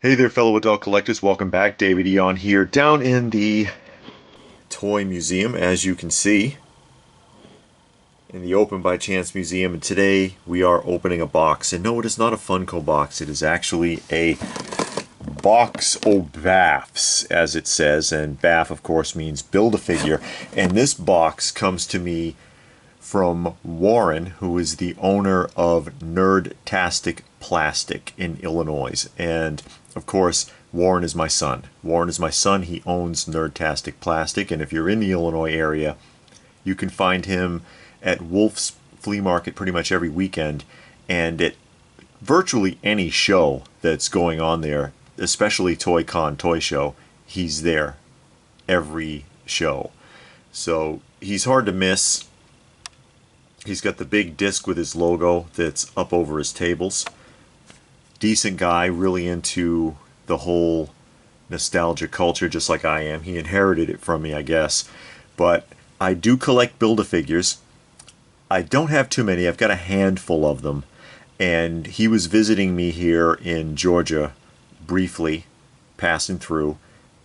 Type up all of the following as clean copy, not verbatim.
Hey there, fellow adult collectors. Welcome back. David Eon here, down in the Toy Museum, as you can see, in the Open by Chance Museum. And today we are opening a box. And no, it is not a Funko box. It is actually a box of BAFs, as it says. And BAF, of course, means Build-A-Figure. And this box comes to me from Warren, who is the owner of Nerdtastic Plastic in Illinois. And of course, Warren is my son. Warren is my son. He owns Nerdtastic Plastic, and if you're in the Illinois area, you can find him at Wolf's Flea Market pretty much every weekend, and at virtually any show that's going on there, especially Toy Con Toy Show, he's there every show. So he's hard to miss. He's got the big disc with his logo that's up over his tables. Decent guy, really into the whole nostalgia culture, just like I am. He inherited it from me, I guess. But I do collect Build-A-Figures. I don't have too many. I've got a handful of them. And he was visiting me here in Georgia briefly, passing through,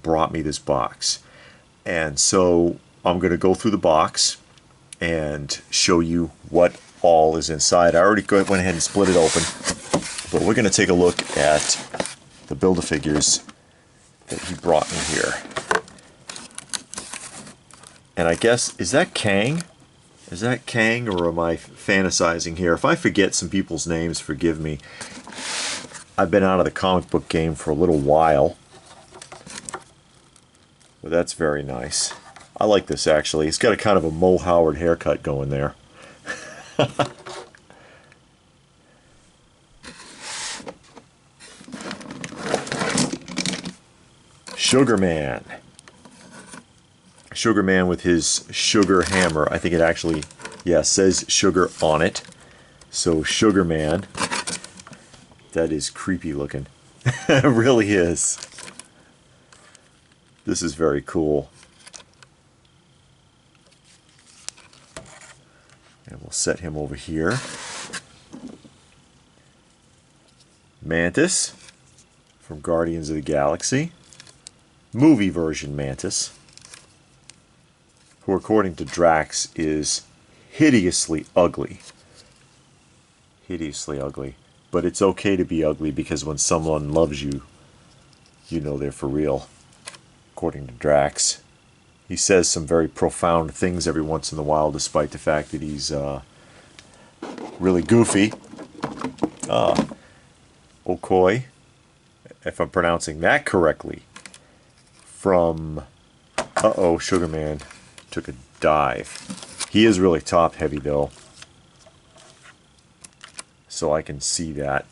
brought me this box. And so I'm going to go through the box and show you what all is inside. I already went ahead and split it open. But we're going to take a look at the Build-A-Figures that he brought me here. And I guess, is that Kang? Is that Kang, or am I fantasizing here? If I forget some people's names, forgive me. I've been out of the comic book game for a little while. But that's very nice. I like this, actually. It's got a kind of a Mo Howard haircut going there. Sugar Man. Sugar Man with his sugar hammer. I think it actually, yeah, says sugar on it. So Sugar Man. That is creepy looking. It really is. This is very cool. And we'll set him over here. Mantis from Guardians of the Galaxy. Movie version Mantis, who according to Drax is hideously ugly. Hideously ugly. But it's okay to be ugly, because when someone loves you, you know they're for real. According to Drax. He says some very profound things every once in a while, despite the fact that he's really goofy. Okoi, if I'm pronouncing that correctly. From, uh-oh, Sugar Man took a dive. He is really top heavy though, so I can see that.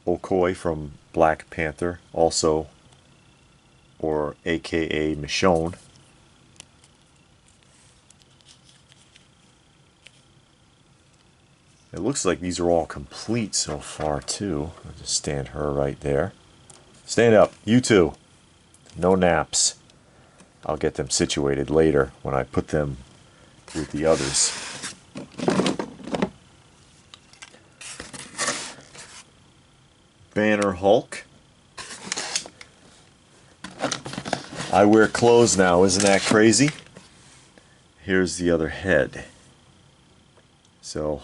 Okoi from Black Panther, also, or aka Michonne. It looks like these are all complete so far too. I'll just stand her right there. Stand up, you two. No naps. I'll get them situated later when I put them with the others. Banner Hulk. I wear clothes now, isn't that crazy? Here's the other head. So,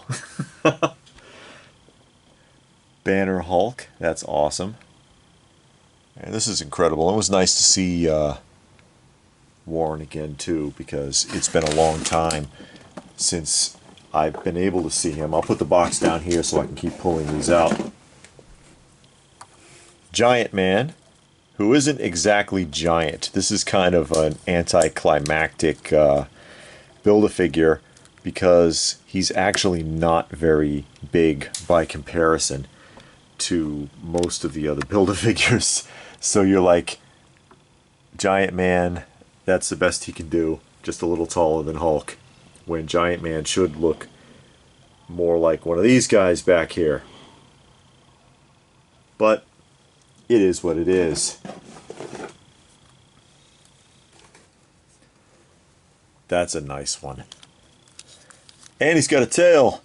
Banner Hulk, that's awesome. And this is incredible. It was nice to see Warren again too, because it's been a long time since I've been able to see him. I'll put the box down here so I can keep pulling these out. Giant Man, who isn't exactly giant. This is kind of an anticlimactic Build-A-Figure, because he's actually not very big by comparison to most of the other Build-A-Figures. So you're like, Giant Man, that's the best he can do, just a little taller than Hulk, when Giant Man should look more like one of these guys back here. But it is what it is. That's a nice one. And he's got a tail.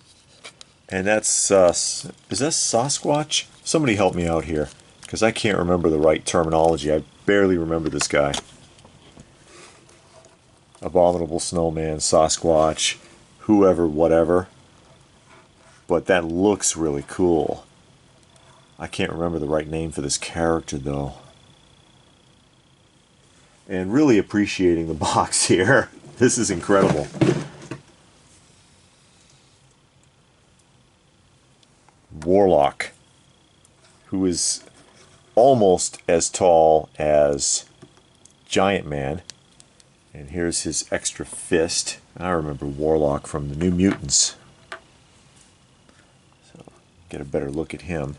And that's, is that Sasquatch? Somebody help me out here, because I can't remember the right terminology. I barely remember this guy. Abominable Snowman, Sasquatch, whoever, whatever. But that looks really cool. I can't remember the right name for this character though. And really appreciating the box here. This is incredible. Warlock, who is almost as tall as Giant Man. And here's his extra fist. I remember Warlock from the New Mutants. So get a better look at him.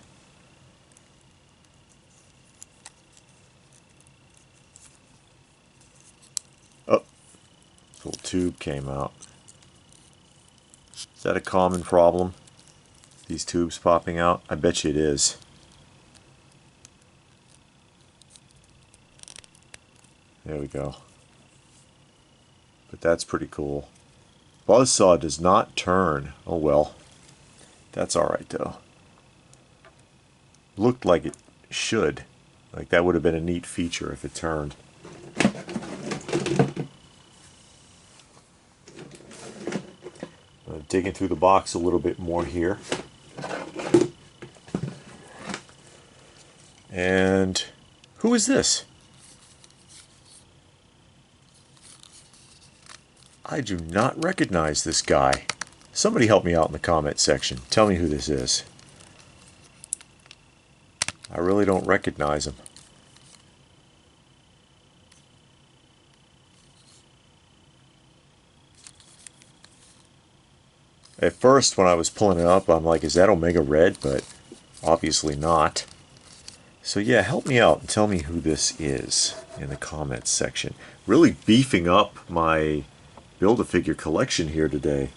Oh, little tube came out. Is that a common problem? These tubes popping out? I bet you it is. There we go. But that's pretty cool. Buzzsaw does not turn. Oh well. That's alright though. Looked like it should. Like that would have been a neat feature if it turned. Digging through the box a little bit more here. And who is this? I do not recognize this guy. Somebody help me out in the comment section. Tell me who this is. I really don't recognize him. At first, when I was pulling it up, I'm like, is that Omega Red? But obviously not. So yeah, help me out and tell me who this is in the comments section. Really beefing up my Build-A-Figure collection here today.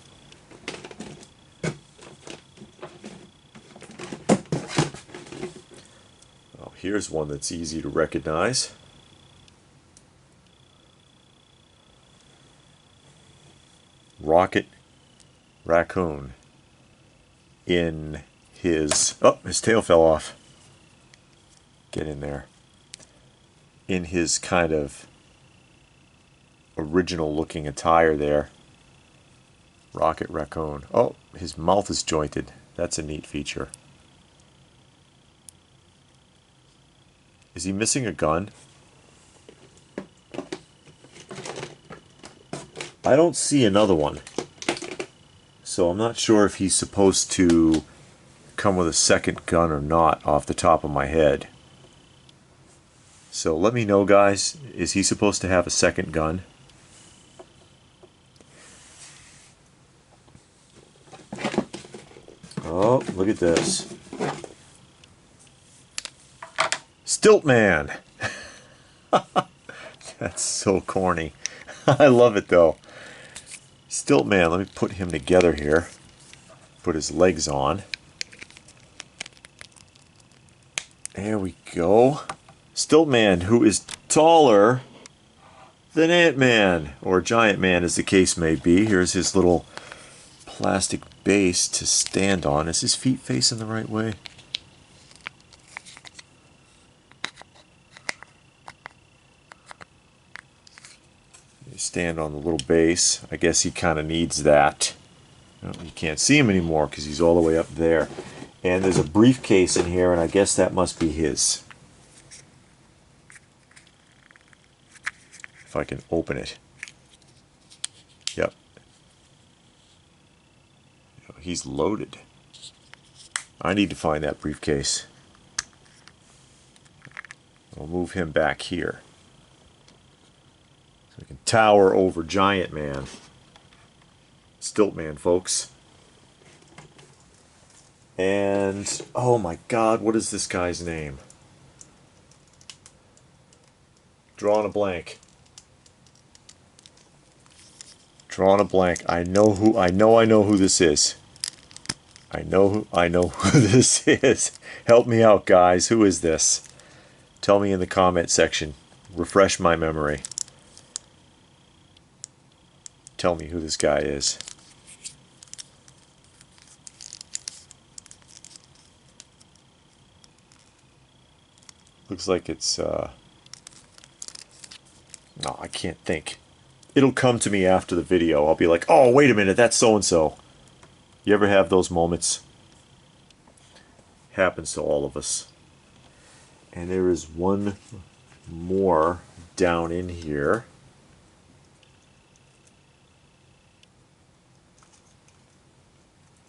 Oh, here's one that's easy to recognize. Rocket Raccoon in his... Oh, his tail fell off. Get in there. In his kind of original looking attire there. Rocket Raccoon. Oh, his mouth is jointed. That's a neat feature. Is he missing a gun? I don't see another one. So I'm not sure if he's supposed to come with a second gun or not off the top of my head. So let me know, guys. Is he supposed to have a second gun? Oh, look at this. Stiltman! That's so corny. I love it though. Stiltman, let me put him together here. Put his legs on. There we go. Stiltman, who is taller than Ant-Man, or Giant Man as the case may be. Here's his little plastic base to stand on. Is his feet facing the right way? You stand on the little base. I guess he kind of needs that. Oh, you can't see him anymore because he's all the way up there. And there's a briefcase in here, and I guess that must be his. If I can open it. Yep. He's loaded. I need to find that briefcase. I'll move him back here. So we can tower over Giant Man. Stiltman, folks. And, oh my god, what is this guy's name? Drawing a blank. Drawing a blank. I know who this is. I know who this is. Help me out, guys. Who is this? Tell me in the comment section. Refresh my memory. Tell me who this guy is. Looks like it's, no, I can't think. It'll come to me after the video. I'll be like, oh, wait a minute, that's so-and-so. You ever have those moments? Happens to all of us. And there is one more down in here.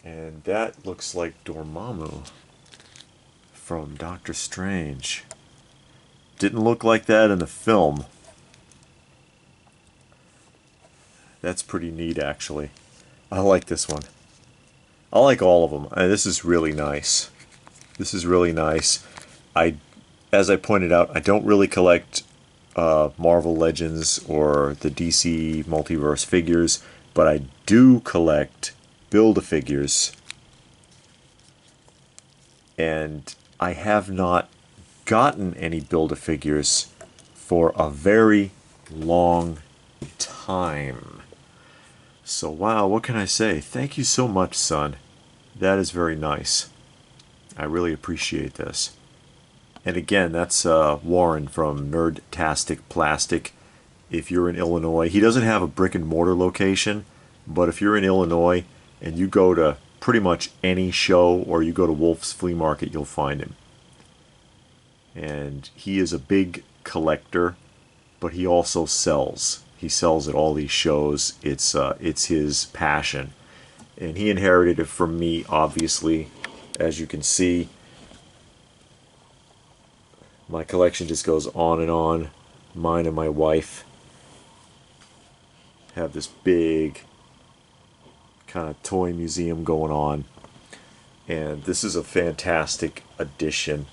And that looks like Dormammu from Doctor Strange. Didn't look like that in the film. That's pretty neat, actually. I like this one. I like all of them. This is really nice. This is really nice. As I pointed out, I don't really collect Marvel Legends or the DC Multiverse figures, but I do collect Build-A-Figures. And I have not gotten any Build-A-Figures for a very long time. So wow, what can I say? Thank you so much, son. That is very nice. I really appreciate this. And again, that's Warren from Nerdtastic Plastic. If you're in Illinois, he doesn't have a brick and mortar location, but if you're in Illinois and you go to pretty much any show or you go to Wolf's Flea Market, you'll find him. And he is a big collector, but he also sells. He sells at all these shows. It's his passion. And he inherited it from me, obviously. As you can see, my collection just goes on and on. Mine and my wife have this big kind of toy museum going on. And this is a fantastic addition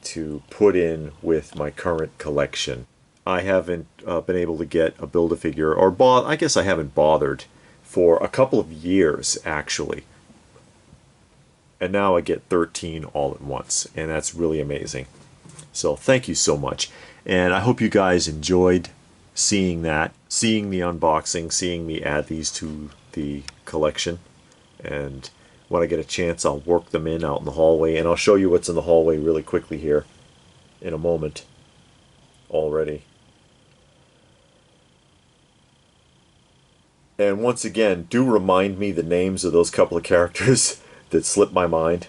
to put in with my current collection. I haven't been able to get a Build-A-Figure, or I guess I haven't bothered, for a couple of years, actually. And now I get 13 all at once, and that's really amazing. So thank you so much. And I hope you guys enjoyed seeing that, seeing the unboxing, seeing me add these to the collection. And when I get a chance, I'll work them in out in the hallway, and I'll show you what's in the hallway really quickly here in a moment already. And once again, do remind me the names of those couple of characters that slipped my mind.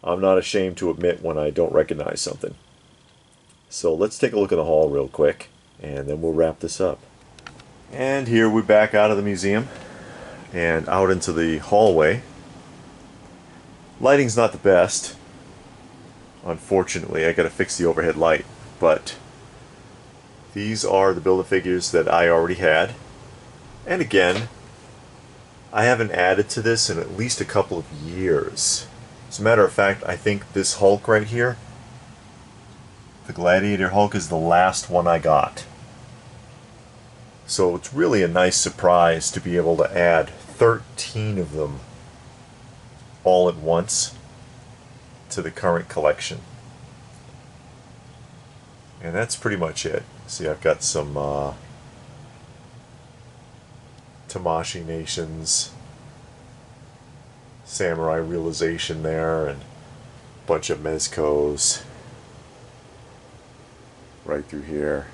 I'm not ashamed to admit when I don't recognize something. So let's take a look in the hall real quick, and then we'll wrap this up. And here we're back out of the museum and out into the hallway. Lighting's not the best. Unfortunately, I gotta fix the overhead light, but these are the Build-A-Figures that I already had. And again, I haven't added to this in at least a couple of years. As a matter of fact, I think this Hulk right here, the Gladiator Hulk, is the last one I got. So it's really a nice surprise to be able to add 13 of them all at once to the current collection. And that's pretty much it. See, I've got some Tamashii Nations, Samurai Realization there, and a bunch of Mezcos right through here.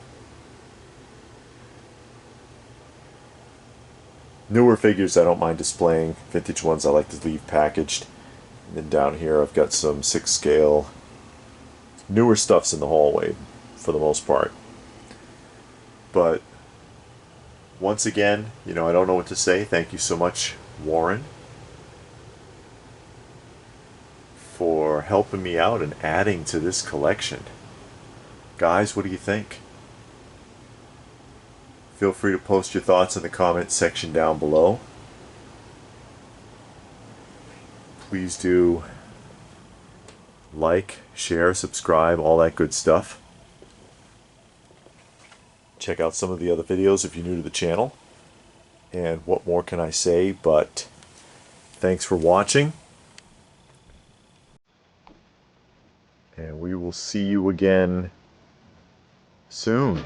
Newer figures I don't mind displaying. Vintage ones I like to leave packaged. And then down here I've got some 6 scale. Newer stuff's in the hallway for the most part. But once again, I don't know what to say. Thank you so much, Warren, for helping me out and adding to this collection. Guys, what do you think? Feel free to post your thoughts in the comment section down below. Please do like, share, subscribe, all that good stuff. Check out some of the other videos if you're new to the channel. And what more can I say but thanks for watching. And we will see you again soon.